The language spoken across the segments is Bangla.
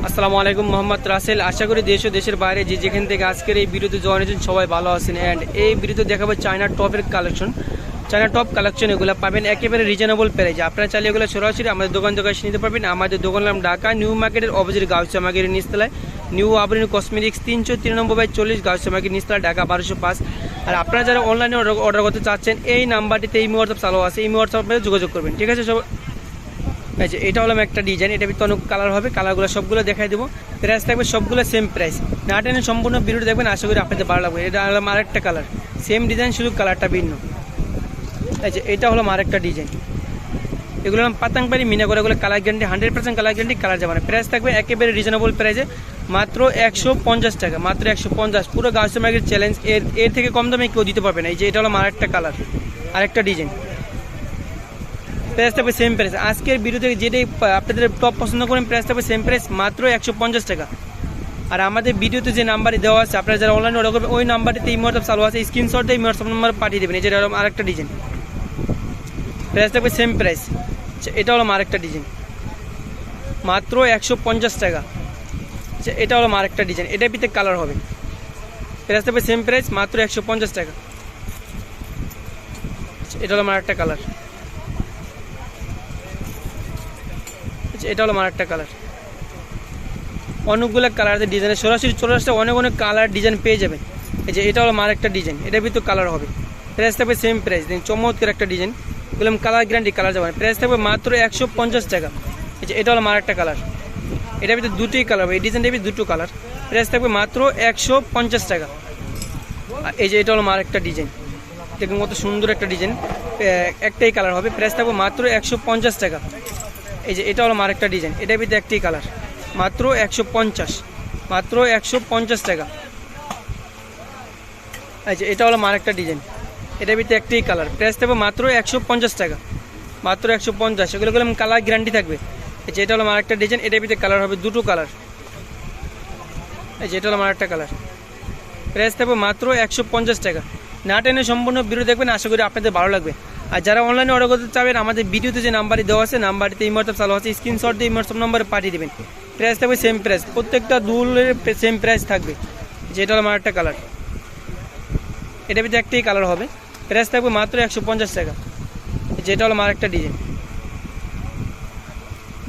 আসসালামু আলাইকুম, মোহাম্মদ রাসেল। আশা করি দেশ ও দেশের বাইরে যে যেখান থেকে আজকের এই ভিডিওতে জয়েন হয়েছেন সবাই ভালো আছেন। অ্যান্ড এই ভিডিওতে দেখাবো চায়না টপের কালেকশন। চায়না টপ কালেকশন এগুলো পাবেন একেবারে রিজনেবল প্রাইসে। আপনারা চাইলে এগুলো সরাসরি আমাদের দোকান এসে নিতে পারবেন। আমাদের দোকান নাম ঢাকা নিউ মার্কেটের অপোজিট গাউসিয়া মার্কেটের নিচতলায় new Abrin cosmetics 393/40 Gausia market নিচতলা, ঢাকা 1205। আর আপনারা যারা অনলাইনে অর্ডার করতে চাচ্ছেন এই নাম্বারটিতে এই হোয়াটসঅ্যাপ চালু আছে, এই হোয়াটসঅ্যাপে যোগাযোগ করবেন। ঠিক আছে সব। আচ্ছা, এটা হলো একটা ডিজাইন, এটা ভিতরে অনেক কালার হবে, কালারগুলো সবগুলো দেখাই দেবো। প্রাইস থাকবে সবগুলো সেম প্রাইস। না টেনে সম্পূর্ণ ভিডিও দেখবেন, আশা করি আপনাদের ভালো লাগবে। এটা হলো আরেকটা কালার, সেম ডিজাইন শুধু কালারটা ভিন্ন। আচ্ছা, এটা হলো আরেকটা ডিজাইন, এগুলো নাম পাতাংপাড়ি মিনা করে, এগুলো colour guarantee 100% colour guarantee, colour যাবে না। প্রাইস থাকবে একেবারে রিজনেবল প্রাইসে, মাত্র 150 টাকা, মাত্র 150। পুরো গাউসিয়া মার্কেট চ্যালেঞ্জ, এর থেকে কম দামে কেউ দিতে পারবে না। এই যে এটা হলো আরেকটা কালার, আরেকটা ডিজাইন। প্রাইস থাকবে সেম প্রাইস। আজকের ভিডিও থেকে যেটাই আপনাদের টপ পছন্দ করেন প্রাইস থাকবে সেম প্রাইস, মাত্র 150 টাকা। আর আমাদের ভিডিওতে যে নাম্বারে দেওয়া আছে, আপনারা যারা অনলাইনে অর্ডার করবেন ওই নাম্বারটিতে এই হোয়াটসঅ্যাপ চালু আছে, স্ক্রিনশট দিয়ে হোয়াটসঅ্যাপ নাম্বার পাঠিয়ে দেবেন। এই যে আরেকটা ডিজাইন, প্রাইস থাকবে সেম প্রাইস। এটা হলো আরেকটা ডিজাইন, মাত্র 150 টাকা। এটা হলো আরেকটা ডিজাইন, এটার ভিতরে কালার হবে। প্রাইস থাকবে সেম প্রাইস, মাত্র 150 টাকা। এটা হলো আরেকটা কালার, এটা হলো আরেকটা কালার। অনেকগুলো কালার ডিজাইনের সরাসরি চলে আসছে, অনেক অনেক কালার ডিজাইন পেয়ে যাবেন। এই যে এটা হলো আরেকটা ডিজাইন, এটার ভিতরে কালার হবে। প্রাইস থাকবে সেম প্রাইস। চমৎকার একটা ডিজাইন, বললাম কালার গ্যারান্টি, কালার যাবে না। প্রাইস থাকবে মাত্র 150 টাকা। এই যে এটা হলো আরেকটা কালার, এটার ভিতরে দুটোই কালার হবে, এই ডিজাইনটার ভিতরে দুটো কালার। প্রাইস থাকবে মাত্র 150 টাকা। এই যে এটা হলো আরেকটা ডিজাইন, দেখুন কত সুন্দর একটা ডিজাইন, একটাই কালার হবে। প্রাইস থাকবে মাত্র 150 টাকা। এই যে এটা হলো আরেকটা ডিজাইন, এটার ভিতরে একটাই কালার, মাত্র 150, মাত্র 150 টাকা। এই যে এটা হলো আরেকটা ডিজাইন, এটার ভিতরে একটাই কালার। প্রাইস থাকবে মাত্র 150 টাকা, মাত্র 150। এগুলো কালার গ্যারান্টি থাকবে। এই যে এটা হলো আরেকটা ডিজাইন, এটার ভিতরে কালার হবে, দুটো কালার। এই যে এটা হলো আরেকটা কালার। প্রাইস থাকবে মাত্র 150 টাকা। না টেনে সম্পূর্ণ ভিডিও দেখবেন, আশা করি আপনাদের ভালো লাগবে। আর যারা অনলাইনে অর্ডার করতে চাবেন আমাদের ভিডিওতে যে নাম্বারটি দেওয়া আছে, নাম্বারটিতে এই হোয়াটসঅ্যাপ চালু আছে, স্ক্রিনশট দিয়ে হোয়াটসঅ্যাপ নাম্বারে পাঠিয়ে দেবেন। প্রাইস থাকবে সেম প্রাইস, প্রত্যেকটা দুলের সেম প্রাইস থাকবে। যেটা হলো আরেকটা কালার, এটার ভিতরে একটাই কালার হবে। প্রাইস থাকবে মাত্র 150 টাকা। যেটা হলো আরেকটা ডিজাইন,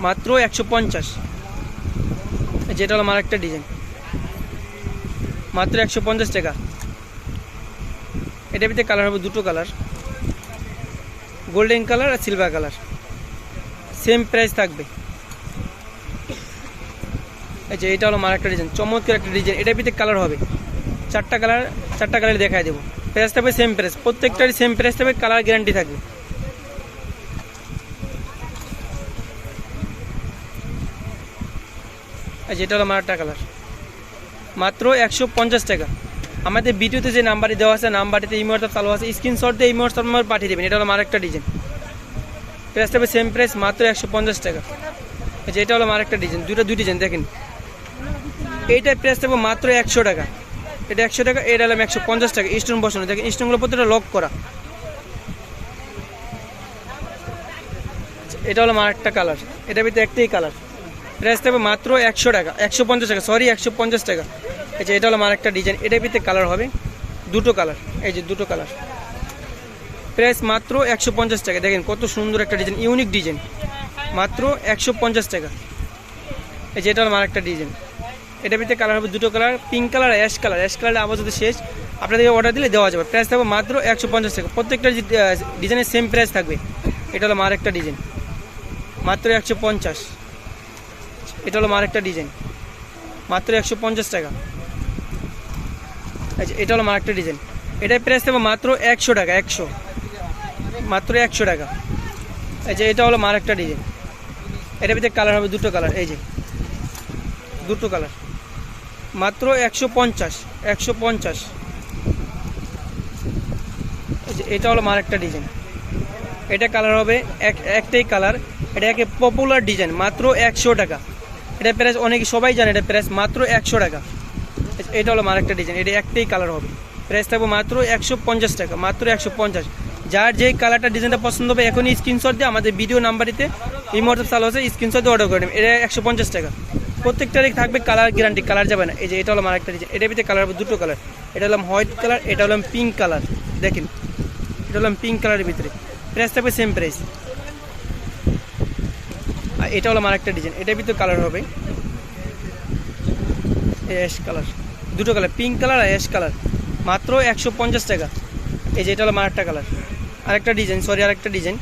মাত্র 150। যেটা হলো আরেকটা ডিজাইন, মাত্র 150 টাকা। এটার ভিতরে কালার হবে দুটো কালার, গোল্ডেন কালার আর সিলভার কালার, সেম প্রাইস থাকবে। আচ্ছা, এটা হলো আরেকটা ডিজাইন, চমৎকার একটা ডিজাইন, এটার ভিতরে কালার হবে চারটা কালার দেখাই দেবো। প্রাইস থাকবে সেম প্রাইস, প্রত্যেকটারই সেম প্রাইস থাকবে, কালার গ্যারান্টি থাকবে। আচ্ছা, এটা হলো আরেকটা কালার, মাত্র 150 টাকা। আমাদের ভিডিওতে যে নাম্বারটি দেওয়া আছে, নাম্বারটিতে এই হোয়াটসঅ্যাপ চালু আছে, স্ক্রিনশট দিয়ে এই হোয়াটসঅ্যাপ নাম্বার পাঠিয়ে দেবেন। এটা হলো আরেকটা ডিজাইন, প্রাইস থাকবে সেম প্রাইস, মাত্র 150 টাকা। আচ্ছা, এটা হলো আরেকটা ডিজাইন, দুই ডিজাইন দেখেন। এইটার প্রাইস থাকবে মাত্র 100 টাকা। এটা 100 টাকা, এটা হলো 150 টাকা। স্টোন বসানো, দেখেন স্টোনগুলো প্রত্যেকটা লক করা। এটা হলো আরেকটা কালার, এটার ভিতরে একটাই কালার। প্রাইস থাকবে মাত্র 100 টাকা, 150 টাকা, সরি 150 টাকা। আচ্ছা, এটা হলো আরেকটা ডিজাইন, এটার ভিতরে কালার হবে দুটো কালার। এই যে দুটো কালার, প্রাইস মাত্র 150 টাকা। দেখেন কত সুন্দর একটা ডিজাইন, ইউনিক ডিজাইন, মাত্র 150 টাকা। এই যে এটা হলো আরেকটা ডিজাইন, এটার ভিতরে কালার হবে দুটো colour, pink colour, ash colour. Ash colour আপাতত শেষ, আপনাদেরকে অর্ডার দিলে দেওয়া যাবে। প্রাইস থাকবে মাত্র 150 টাকা। প্রত্যেকটা ডিজাইনের সেম প্রাইস থাকবে। এটা হলো আরেকটা ডিজাইন, মাত্র 150। এটা হলো আরেকটা ডিজাইন, মাত্র 150 টাকা। আচ্ছা, এটা হলো আরেকটা ডিজাইন, এটার প্রাইস থাকবে মাত্র 100 টাকা, 100, মাত্র 100 টাকা। এই যে এটা হলো আরেকটা ডিজাইন, এটার ভিতরে কালার হবে দুটো কালার। এই যে দুটো কালার, মাত্র 150, 150। এই যে এটা হলো আরেকটা ডিজাইন, এটা কালার হবে একটাই কালার, এটা একে পপুলার ডিজাইন, মাত্র 100 টাকা। এটা প্রাইস অনেকে সবাই জানে, এটা প্রাইস মাত্র 100 টাকা। এটা হলো আরেকটা ডিজাইন, এটা একটাই কালার হবে। প্রাইস থাকবে মাত্র 150 টাকা, মাত্র 150। যার যেই কালারটা ডিজাইনটা পছন্দ হবে এখনই স্ক্রিনশট দিয়ে আমাদের ভিডিও নাম্বারটিতে এই হোয়াটসঅ্যাপ চালু আছে, স্ক্রিনশট দিয়ে অর্ডার করে নেবেন। এটা 150 টাকা। প্রত্যেকটারই থাকবে কালার গ্যারান্টি, কালার যাবে না। এই যে এটা হলো আমার একটা ডিজাইন, এটার ভিতরে কালার হবে দুটো কালার, এটা হলাম হোয়াইট কালার, এটা হলাম পিঙ্ক কালার। দেখেন এটা হলাম পিঙ্ক কালারের ভিতরে, প্রাইস থাকবে সেম প্রাইস। আর এটা হলো আমার একটা ডিজাইন, এটার ভিতরে কালার হবে অ্যাশ কালার, দুটো কালার পিঙ্ক কালার আর অ্যাশ কালার, মাত্র 150 টাকা। এই যে এটা হলো আমার একটা কালার, আরেকটা ডিজাইন, সরি আরেকটা ডিজাইন,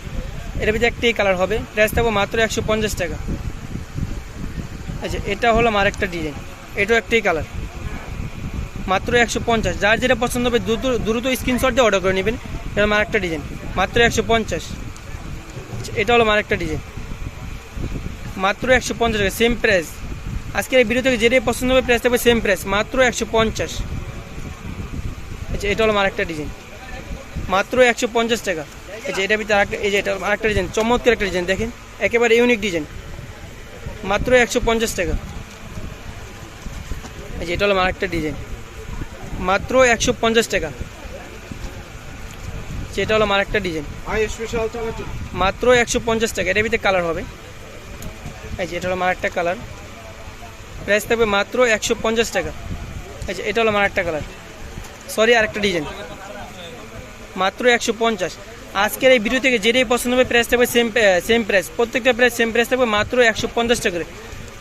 এটার ভিতরে একটাই কালার হবে, প্রাইস থাকবে মাত্র 150 টাকা। আচ্ছা এটা হলো আমার একটা ডিজাইন, এটাও একটাই কালার, মাত্র 150। যার যেটা পছন্দ হবে দ্রুত দ্রুত স্ক্রিনশট দিয়ে অর্ডার করে নেবেন। এটা আমার একটা ডিজাইন, মাত্র 150। এটা হলো আমার একটা ডিজাইন, মাত্র 150 টাকা, সেম প্রাইস। আজকের এই ভিডিও থেকে যেটাই পছন্দ হবে প্রাইস থাকবে সেম প্রাইস, মাত্র 150। আচ্ছা এটা হলো আমার একটা ডিজাইন, মাত্র 150 টাকা। এই যে এটার ভিতরে আরেকটা, এই যে এটা আরেকটা ডিজাইন, চমৎকার একটা ডিজাইন, দেখেন একেবারে ইউনিক ডিজাইন, মাত্র 150 টাকা। এই যে এটা হলো আমার একটা ডিজাইন, মাত্র 150 টাকা। এটা হলো আমার একটা ডিজাইন, মাত্র 150 টাকা। এটার ভিতরে কালার হবে, এই যে এটা হলো আমার একটা কালার, প্রাইস থাকবে মাত্র 150 টাকা। এই যে এটা হলো আমার একটা কালার, সরি আরেকটা ডিজাইন, মাত্র 150। আজকের এই ভিডিও থেকে যেটাই পছন্দ হবে প্রাইস থাকবে সেম প্রাইস, প্রত্যেকটা প্রাইস সেম প্রাইস থাকবে, মাত্র 150 টাকা করে,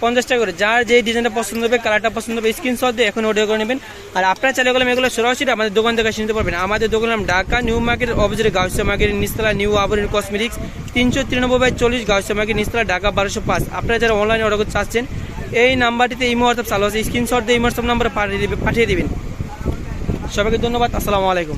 50 টাকা করে। যার যেই ডিজাইনটা পছন্দ হবে, কালারটা পছন্দ হবে, স্ক্রিনশট দিয়ে এখন অর্ডার করে নেবেন। আর আপনারা চাইলে গেলাম এগুলো সরাসরি আমাদের দোকান থেকে নিতে পারবেন। আমাদের দোকান নাম ঢাকা নিউ মার্কেট অপোজিটে গাউসিয়া মার্কেটের নিচতলা, নিউ আবরণী কসমেটিক্স, 393/40 গাউসিয়া মার্কেট নিচতলা, ঢাকা 1205। আপনারা যারা অনলাইনে অর্ডার করতে চাচ্ছেন এই নাম্বারটিতে ইমো হোয়াটসঅ্যাপ চালু আছে, স্ক্রিনশট দিয়ে ইমো হোয়াটসঅ্যাপ নাম্বারে পাঠিয়ে দিবেন। সবাইকে ধন্যবাদ, আসসালামু আলাইকুম।